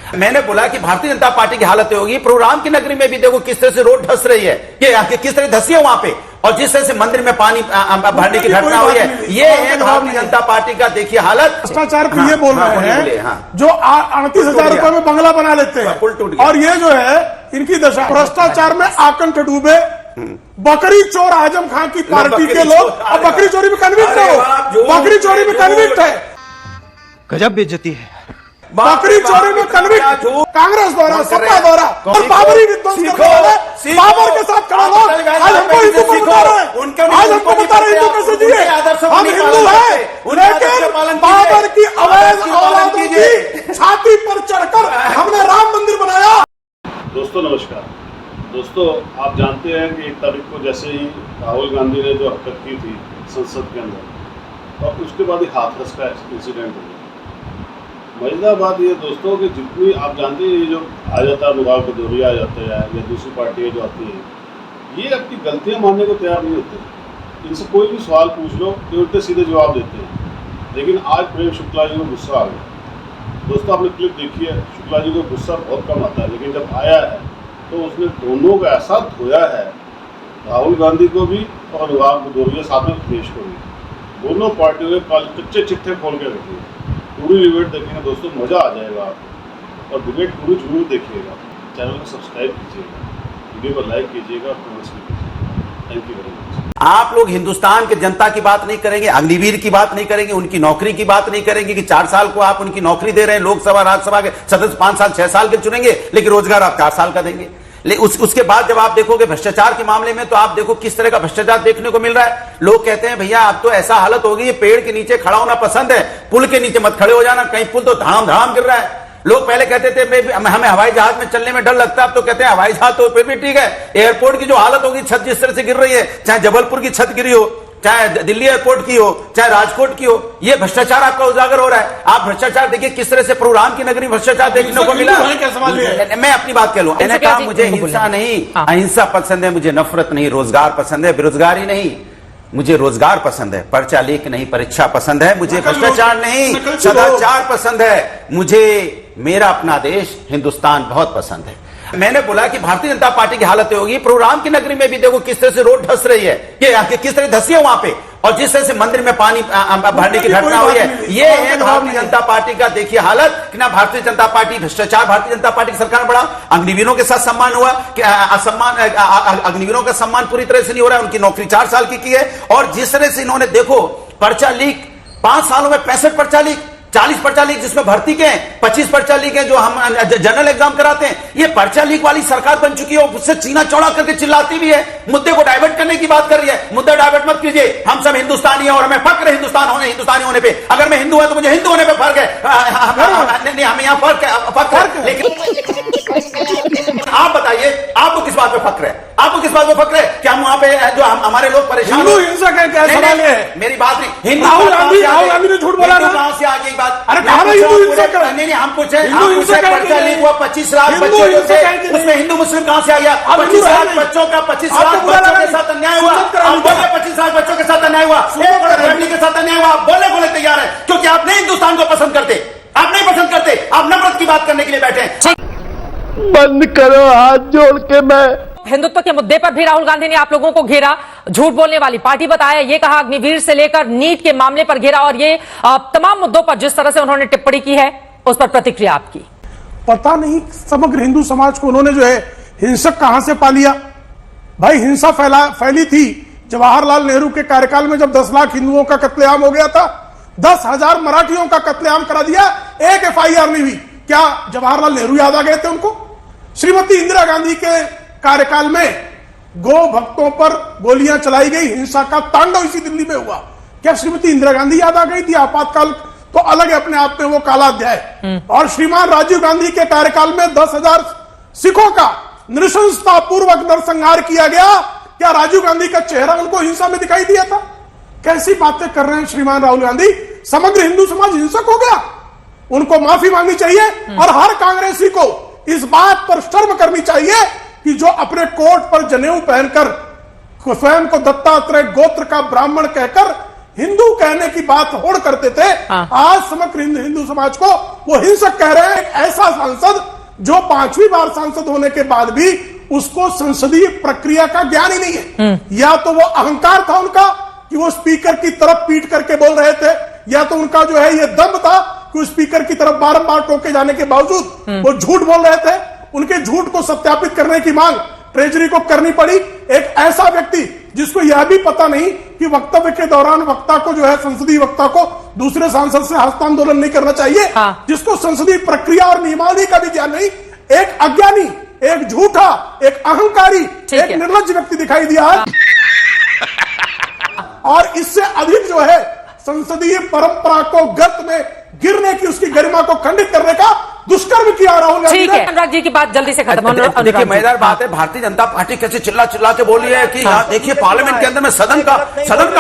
मैंने बोला कि भारतीय जनता पार्टी की हालत होगी, प्रोग्राम की नगरी में भी देखो किस तरह से रोड धस रही है, ये किस तरह धसी है वहां पे, और जिस तरह से मंदिर में पानी भरने की घटना हुई है, ये है भारतीय जनता पार्टी का देखिए हालत। भ्रष्टाचार पे ये बोल रहे हैं जो 38,000 रुपए में बंगला बना लेते हैं, और ये जो है इनकी दशा भ्रष्टाचार में आकंठ डूबे बकरी चोर आजम खान की पार्टी के लोग अब बकरी चोरी में कन्विक्ट हो, बकरी चोरी में कन्विक्ट है, गजब बेइज्जती है। बकरी चोरी में कन्विक्ट कांग्रेस द्वारा, सपा द्वारा, और बाबरी विध्वंस करने वाले बाबर के साथ खड़ा लोग आज हमको हिंदू बता रहे हैं, आज हमको बता रहे हिंदू कैसे जिए, हम हिंदू हैं, लेकिन बाबर की अवैध औलादों की छाती पर चढ़कर हमने राम मंदिर बनाया। दोस्तों नमस्कार। दोस्तों आप जानते हैं कि 1 तारीख को जैसे ही राहुल गांधी ने जो हरकत की थी संसद के अंदर, और उसके बाद ही हाथरस का इंसिडेंट हो गया। मजेदार बात ये दोस्तों कि जितनी आप जानते हैं ये जो आ जाता है नुगाल भदौरिया आ जाते हैं या दूसरी पार्टियाँ जो आती हैं, ये अपनी गलतियाँ मानने को तैयार नहीं होते। इनसे कोई भी सवाल पूछ लो तो उल्टे सीधे जवाब देते हैं। लेकिन आज प्रेम शुक्ला जी को गुस्सा आ गया। दोस्तों आपने क्लिप देखी है, शुक्ला जी को गुस्सा बहुत कम आता है, लेकिन जब आया है तो उसने दोनों को ऐसा धोया है, राहुल गांधी को भी और नुगाल भदौरिया साथ में अखिलेश को भी, दोनों पार्टियों के कच्चे चिट्ठे खोल के रखे। पूरी डिबेट देखेंगे दोस्तों, मज़ा आ जाएगा आपको, और डिबेट पूरी जरूर देखिएगा। चैनल को सब्सक्राइब कीजिएगा, वीडियो को लाइक कीजिएगा, कमेंट्स भी कीजिएगा। Thank you very much. आप लोग हिंदुस्तान के जनता की बात नहीं करेंगे, अग्निवीर की बात नहीं करेंगे, उनकी नौकरी की बात नहीं करेंगे कि 4 साल को आप उनकी नौकरी दे रहे हैं, लोकसभा राज्यसभा के सदस्य 5 साल 6 साल के चुनेंगे, लेकिन रोजगार आप 4 साल का देंगे। उसके बाद जब आप देखोगे भ्रष्टाचार के मामले में, तो आप देखो किस तरह का भ्रष्टाचार देखने को मिल रहा है। लोग कहते हैं भैया अब तो ऐसा हालत हो गई है, पेड़ के नीचे खड़ा होना पसंद है, पुल के नीचे मत खड़े हो जाना, कहीं पुल तो धड़ाम धड़ाम गिर रहा है। लोग पहले कहते थे हमें हवाई जहाज में चलने में डर लगता है, अब तो कहते हैं हवाई जहाज तो फिर भी ठीक है। एयरपोर्ट की जो हालत होगी, छत जिस तरह से गिर रही है, चाहे जबलपुर की छत गिरी हो, चाहे दिल्ली एयरपोर्ट की हो, चाहे राजकोट की हो, ये भ्रष्टाचार आपका उजागर हो रहा है। आप भ्रष्टाचार देखिए किस तरह से प्रोग्राम की नगरी भ्रष्टाचार देखने को मिला। मैं अपनी बात कह लूं, मैंने कहा मुझे हिंसा नहीं अहिंसा पसंद है, मुझे नफरत नहीं रोजगार पसंद है, बेरोजगारी नहीं मुझे रोजगार पसंद है, पर्चा लीक नहीं परीक्षा पसंद है, मुझे भ्रष्टाचार नहीं सदाचार पसंद है, मुझे मेरा अपना देश हिंदुस्तान बहुत पसंद है। मैंने बोला कि भारतीय जनता पार्टी की हालत होगी, प्रोग्राम की नगरी में भी देखो किस तरह से रोड धस रही है, ये किस तरह धसी है वहां पे, और जिस तरह से मंदिर में पानी भरने की घटना हुई है, ये है भारतीय जनता पार्टी का देखिए हालत कि ना भारतीय जनता पार्टी भ्रष्टाचार, भारतीय जनता पार्टी की सरकार बढ़ा, अग्निवीरों के साथ सम्मान हुआ कि असम्मान, अग्निवीरों का सम्मान पूरी तरह से नहीं हो रहा है, उनकी नौकरी 4 साल की है, और जिस तरह से इन्होंने देखो पर्चा लीक 5 सालों में 65 पर्चा लीक, 40 पर्चा लीक जिसमें भर्ती के हैं, 25 पर्चा लीक है जो हम जनरल एग्जाम कराते हैं। ये पर्चा लीक वाली सरकार बन चुकी है, उससे चीना चौड़ा करके चिल्लाती भी है, मुद्दे को डाइवर्ट करने की बात कर रही है। मुद्दा डाइवर्ट मत कीजिए, हम सब हिंदुस्तानी हैं और हमें फक्र है हिंदुस्तानी होने पे। अगर मैं हिंदू है तो मुझे हिंदू होने पे फर्क है, नहीं हमें यहाँ फर्क है। लेकिन आप बताइए आपको किस बात पे फक्र है, आपको किस बात पे फक्र है कि हम वहां पे जो हमारे लोग परेशान हो, हिंसा का क्या सवाल है? मेरी बात नहीं, राहुल गांधी ने झूठ बोला ना, कहां से आ गई बात? अरे नहीं हम पूछे पर्चा लीक हुआ 25 लाख बच्चों से, उसमें हिंदू मुस्लिम कहां से आ गया? 25 लाख बच्चों का 25 लाख बच्चों के साथ अन्याय हुआ। आप बोले 25 लाख बच्चों के साथ अन्याय हुआ, एक फैमिली के साथ अन्याय हुआ, आप बोले तैयार है क्योंकि आप नहीं हिंदुस्तान को पसंद करते, आप नहीं पसंद करते, आप नफरत की बात करने के लिए बैठे हैं। बंद करो हाथ जोड़ के। मैं हिंदुत्व के मुद्दे पर भी राहुल गांधी ने आप लोगों को घेरा, झूठ बोलने वाली पार्टी बताया, ये कहा अग्निवीर से लेकर नीट के मामले पर घेरा, और ये तमाम मुद्दों पर जिस तरह से उन्होंने टिप्पणी की है उस पर प्रतिक्रिया आपकी। पता नहीं समग्र हिंदू समाज को उन्होंने जो है हिंसक कहां से पा लिया। भाई हिंसा फैली थी जवाहरलाल नेहरू के कार्यकाल में, जब 10 लाख हिंदुओं का कत्लेआम हो गया था, 10,000 मराठियों का कत्लेआम करा दिया, एक FIR नहीं हुई। क्या जवाहरलाल नेहरू याद आ गए थे उनको? श्रीमती इंदिरा गांधी के कार्यकाल में गो भक्तों पर गोलियां चलाई गई, हिंसा का तांडव इसी दिल्ली में हुआ। क्या श्रीमती इंदिरा गांधी याद आ गई थी? आपातकाल तो अलग है अपने आप में, वो काला अध्याय। और श्रीमान राजीव गांधी के कार्यकाल में 10,000 सिखों का नृशंसता पूर्वक नरसंहार किया गया। क्या राजीव गांधी का चेहरा उनको हिंसा में दिखाई दिया था? कैसी बातें कर रहे हैं श्रीमान राहुल गांधी। समग्र हिंदू समाज हिंसक हो गया, उनको माफी मांगनी चाहिए, और हर कांग्रेसी को इस बात पर शर्म करनी चाहिए कि जो अपने कोट पर जनेऊ पहनकर स्वयं को दत्तात्रेय गोत्र का ब्राह्मण कहकर हिंदू कहने की बात होड़ करते थे, आज समग्र हिंदू समाज को वो हिंसक कह रहे हैं। एक ऐसा सांसद जो 5वीं बार सांसद होने के बाद भी उसको संसदीय प्रक्रिया का ज्ञान ही नहीं है। या तो वो अहंकार था उनका कि वो स्पीकर की तरफ पीट करके बोल रहे थे, या तो उनका जो है ये दम था कि स्पीकर की तरफ बारंबार टोके जाने के बावजूद वो झूठ बोल रहे थे। उनके झूठ को सत्यापित करने की मांग ट्रेजरी को करनी पड़ी। एक ऐसा व्यक्ति जिसको यह भी पता नहीं कि वक्तव्य के दौरान वक्ता को जो है संसदीय वक्ता को दूसरे सांसद से हस्तांदोलन नहीं करना चाहिए, जिसको संसदीय प्रक्रिया और नियमावली का भी ज्ञान नहीं, एक अज्ञानी, एक झूठा, एक अहंकारी, एक निर्लज्ज व्यक्ति दिखाई दिया है। और इससे अधिक जो है संसदीय परंपरा को गर्त में गिरने की, उसकी गरिमा को खंडित करने का दुष्कर्म किया राहुल गांधी ने। ठीक है, अनुराग जी की बात जल्दी से खत्म होने। देखिए मजेदार बात है, भारतीय जनता पार्टी कैसे चिल्ला चिल्ला के बोली है कि यहाँ देखिए पार्लियामेंट के अंदर में सदन का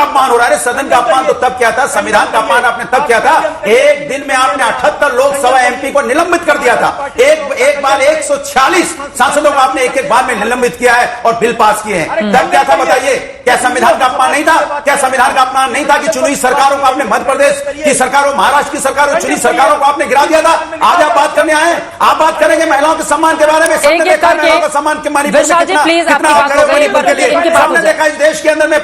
अपमान हो रहा है। सदन का अपमान तो तब किया था, संविधान का अपमान आपने तब किया था। एक दिन में आपने 78 लोकसभा एमपी को निलंबित कर दिया था। एक बार 146 सांसदों को आपने एक बार में निलंबित किया है और बिल पास किए हैं। तब क्या था बताइए? क्या संविधान का अपमान नहीं था? क्या संविधान का अपमान नहीं था कि चुनी सरकारों को आपने मध्य प्रदेश की सरकारों, महाराष्ट्र की सरकारों, चुनी सरकारों को आपने गिरा दिया था? आज आप बात करने आए, आप बात करेंगे महिलाओं के सम्मान के बारे में। सबने देखा महिलाओं का सम्मान के मणिपुर में सबने देखा इस देश के अंदर में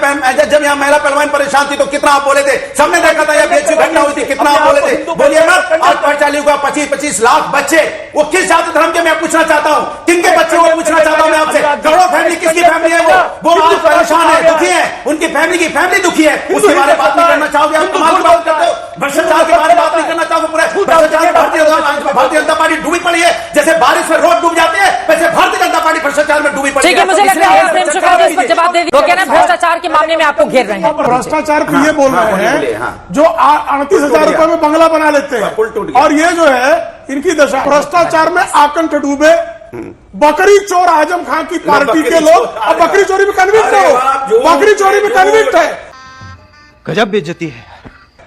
जब यहाँ महिला पहलवान परेशान थी तो कितना आप बोले थे। सबने देखा था यह बेचू घटना हुई थी, कितना आप बोले थे। बोलिए मत। आज पर्चा लिखा 25-25 लाख बच्चे, वो किस जाति धर्म के मैं पूछना चाहता हूँ, किनके बच्चे वो पूछना चाहता हूँ मैं आपसे। करोड़ों फैमिली, किसकी फैमिली है वो आज परेशान है, दुखी है, उनकी फैमिली की फैमिली दुखी है। उसके बारे में बात नहीं करना चाहोगे? हम कमाल की बात करते हो, भ्रष्टाचार के बारे में बात नहीं करना चाहोगे? पूरे भ्रष्टाचार भारतीय जनता पार्टी डूबी पड़ी है, जैसे बारिश में रोड डूब जाते हैं वैसे भारतीय जनता पार्टी भ्रष्टाचार में डूबी पड़ी है। ठीक है, मुझे लग रहा है प्रेम शुक्ला जी इस पर जवाब दे दीजिए। भ्रष्टाचार के मामले में आपको घेर रहे हैं। भ्रष्टाचार पे ये बोल रहे हैं जो 38,000 रुपए में बंगला बना लेते हैं, और ये जो है इनकी दशा भ्रष्टाचार में आकंठ डूबे बकरी चोर आजम खान की पार्टी के लोग अब बकरी चोरी में कन्विक्ट हो, बकरी चोरी में कन्विक्ट है। गजब बेइज्जती है।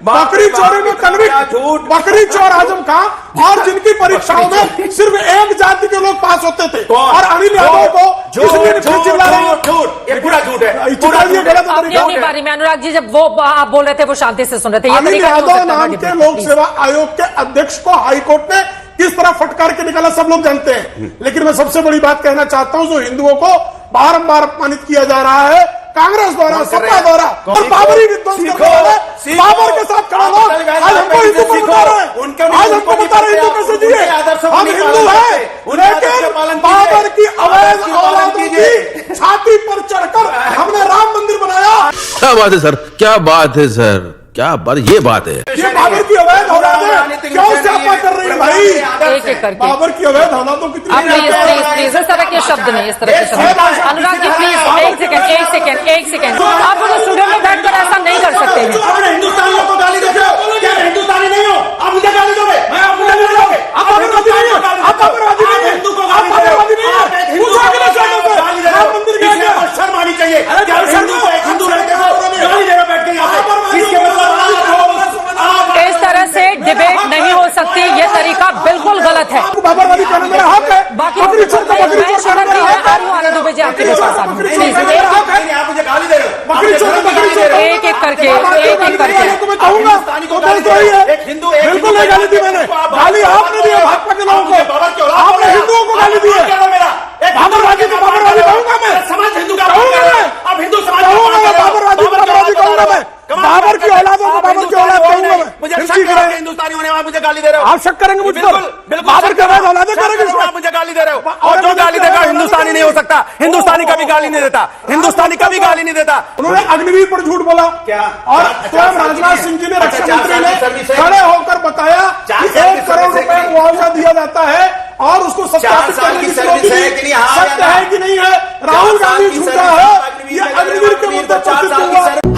बकरी चोरी में कन्विक्ट बकरी चोर आजम खान, और जिनकी परीक्षाओं में सिर्फ एक जाति के लोग पास होते थे, और अनिल यादव को ये पूरा झूठ है। बारी में अनुराग जी जब वो आप बोल रहे थे वो शांति से सुन रहे थे। अनिल यादव नाम के लोक सेवा आयोग के अध्यक्ष को हाईकोर्ट ने किस तरह फटकार के निकाला सब लोग जानते हैं। लेकिन मैं सबसे बड़ी बात कहना चाहता हूं, जो हिंदुओं को बारंबार अपमानित किया जा रहा है कांग्रेस द्वारा, सपा द्वारा, और बाबरी विध्वंस करने वाले बाबर के साथ खड़ा लोग आज हमको हिंदू को बता रहे हैं, आज हमको बता रहे हिंदू कैसे जिए। हम हिंदू हैं, लेकिन बाबर की अवैध औलादों की छाती पर चढ़कर हमने राम मंदिर बनाया। क्या बात है सर, क्या बात है सर, क्या बात, ये बात है। ये बाबर की अवैध औलादें क्यों स्यापा कर रही है भाई? एक एक करके बाबर की अवैध औलादों की प्लीज इस तरह के शब्द नहीं, इस तरह के शब्द। अनुराग जी प्लीज एक सेकेंड आप लोग स्टूडियो में बैठकर ऐसा नहीं कर सकते हैं। हिंदुस्तानियों को गाली देते हो, क्या मैं हिंदुस्तानी नहीं हूँ? आप मुझे गाली दोगे? आप मुझे गाली दोगे? आप हिंदुस्तानी नहीं हो, आप अपराधी नहीं हो, हिंदू को गाली दे रहे हो। शर्म आनी चाहिए। क्या हिंदू को एक हिंदू लड़के को गाली दे रहे बैठ के यहाँ पे? इसके इस तरह से डिबेट नहीं हो सकती, ये तरीका बिल्कुल गलत है। बाबरवादी कहना मेरा हक है। बाकी बकरी चोर का बकरी चोर शरण कहना मेरा हक है। आनंद दुबे जी आपके पास आप मुझे गाली दे रहे हो। बकरी चोर का बकरी चोर एक एक करके तो मैं कहूंगा तो दोस्त वही है। बिल्कुल नहीं गाली दी मैंने, गाली आपने दी है भाजपा के लोगों को, आपने हिंदुओं को गाली दी है। बाबरवादी को बाबरवादी कहूंगा मैं, समाज हिंदू का कहूंगा मैं, अब हिंदू समाज कहूंगा मैं, बाबरवादी कहूंगा मैं, बाबर की औलादों को बाबर की औलाद कहूंगा मैं। मुझे शक है हिंदुस्तानी होने वाले मुझे गाली दे रहे हो। आप शक करेंगे मुझ पर? बाबर के बाद औलादे करेंगे, आप मुझे गाली दे रहे हो। और जो गाली देगा हिंदुस्तानी नहीं हो सकता। हिंदुस्तानी कभी गाली नहीं देता, हिंदुस्तानी कभी गाली नहीं देता। उन्होंने अग्निवीर पर झूठ बोला क्या? और स्वयं राजनाथ सिंह जी ने, रक्षा मंत्री ने खड़े होकर बताया कि 1 करोड़ रुपए मुआवजा दिया जाता है, और उसको सत्यापित करने की जरूरत सत्य है कि नहीं है। राहुल गांधी झूठा है, ये अग्निवीर के मुद्दे पर